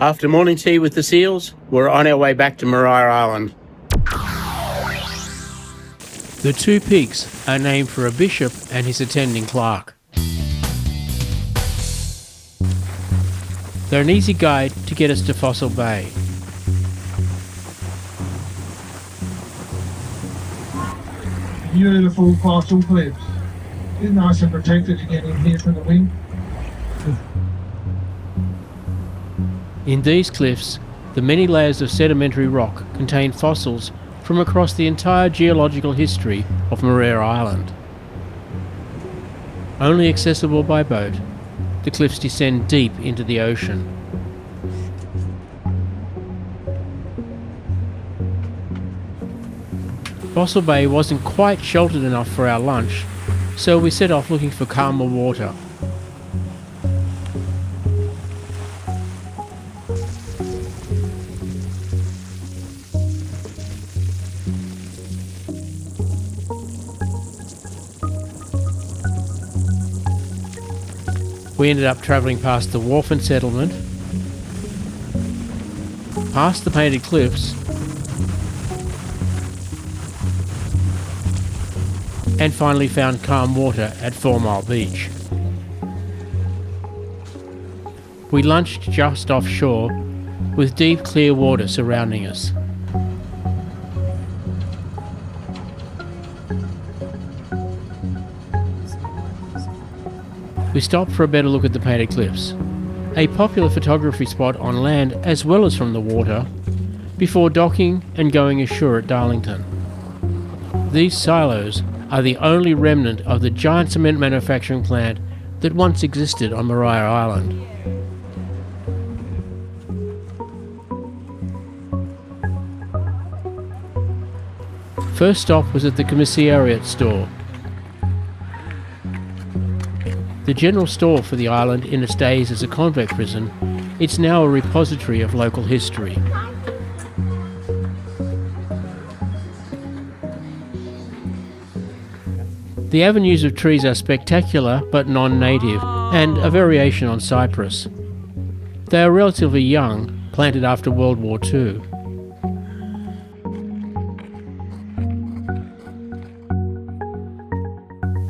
After morning tea with the seals, we're on our way back to Maria Island. The two peaks are named for a bishop and his attending clerk. They're an easy guide to get us to Fossil Bay. Beautiful fossil cliffs. It's nice and protected to get in here from the wind. In these cliffs, the many layers of sedimentary rock contain fossils from across the entire geological history of Maria Island. Only accessible by boat, the cliffs descend deep into the ocean. Fossil Bay wasn't quite sheltered enough for our lunch, so we set off looking for calmer water. We ended up travelling past the wharf and settlement, past the painted cliffs, and finally found calm water at 4 Mile Beach. We lunched just offshore with deep clear water surrounding us. We stopped for a better look at the painted cliffs, a popular photography spot on land as well as from the water, before docking and going ashore at Darlington. These silos are the only remnant of the giant cement manufacturing plant that once existed on Maria Island. First stop was at the Commissariat store, the general store for the island in its days as a convict prison. It's now a repository of local history. The avenues of trees are spectacular but non-native, and a variation on cypress. They are relatively young, planted after World War II.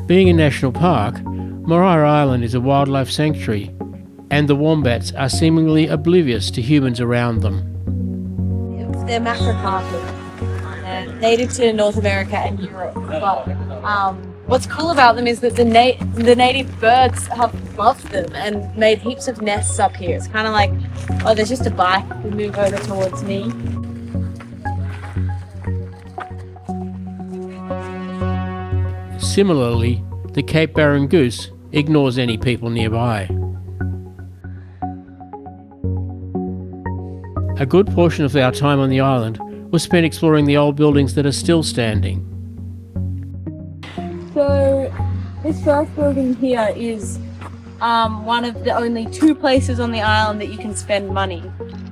Being a national park, Maria Island is a wildlife sanctuary, and the wombats are seemingly oblivious to humans around them. They're macrocarpus, native to North America and Europe. But what's cool about them is that the native birds have loved them and made heaps of nests up here. It's kind of like, oh, there's just a bike. We move over towards me. Similarly, the Cape Barren goose ignores any people nearby. A good portion of our time on the island was spent exploring the old buildings that are still standing. So this first building here is one of the only 2 places on the island that you can spend money.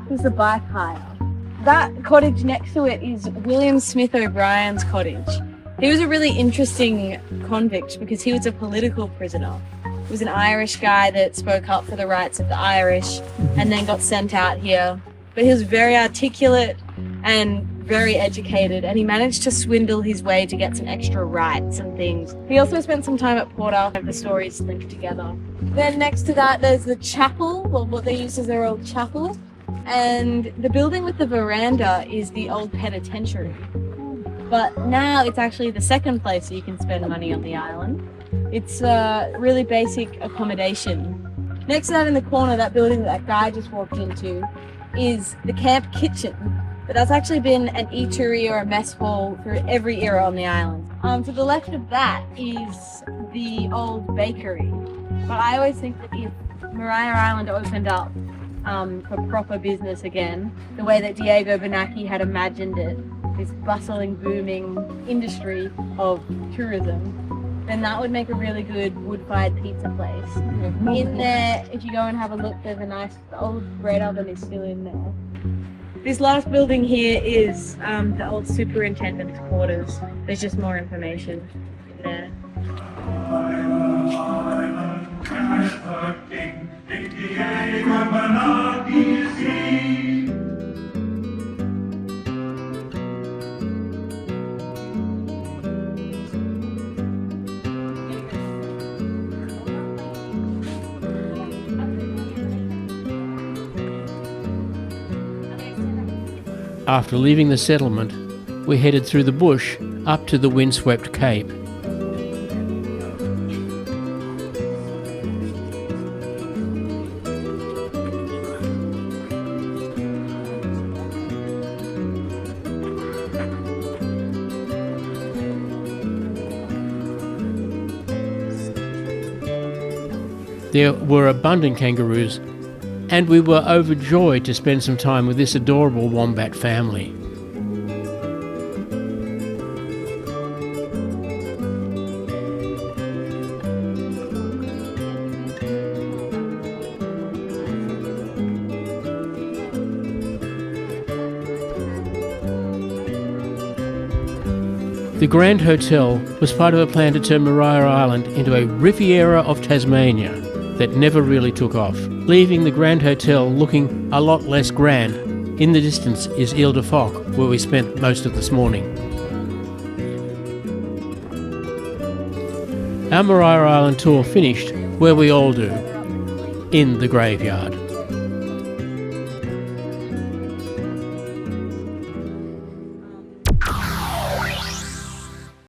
This is the bike hire. That cottage next to it is William Smith O'Brien's cottage. He was a really interesting convict because he was a political prisoner. He was an Irish guy that spoke up for the rights of the Irish and then got sent out here. But he was very articulate and very educated, and he managed to swindle his way to get some extra rights and things. He also spent some time at Porter, and the stories linked together. Then next to that there's the chapel, well, what they use as their old chapel, and the building with the veranda is the old penitentiary. But now it's actually the second place that you can spend money on the island. It's really basic accommodation. Next to that in the corner, that building that guy just walked into, is the camp kitchen. But that's actually been an eatery or a mess hall through every era on the island. To the left of that is the old bakery. But I always think that if Maria Island opened up for proper business again, the way that Diego Benacchi had imagined it, this bustling, booming industry of tourism, then that would make a really good wood-fired pizza place. In there, if you go and have a look, there's a nice old bread oven is still in there. This last building here is the old superintendent's quarters. There's just more information in there. After leaving the settlement, we headed through the bush up to the windswept cape. There were abundant kangaroos, and we were overjoyed to spend some time with this adorable wombat family. The Grand Hotel was part of a plan to turn Maria Island into a Riviera of Tasmania that never really took off, leaving the Grand Hotel looking a lot less grand. In the distance is Ile de Phoc, where we spent most of this morning. Our Maria Island tour finished where we all do, in the graveyard.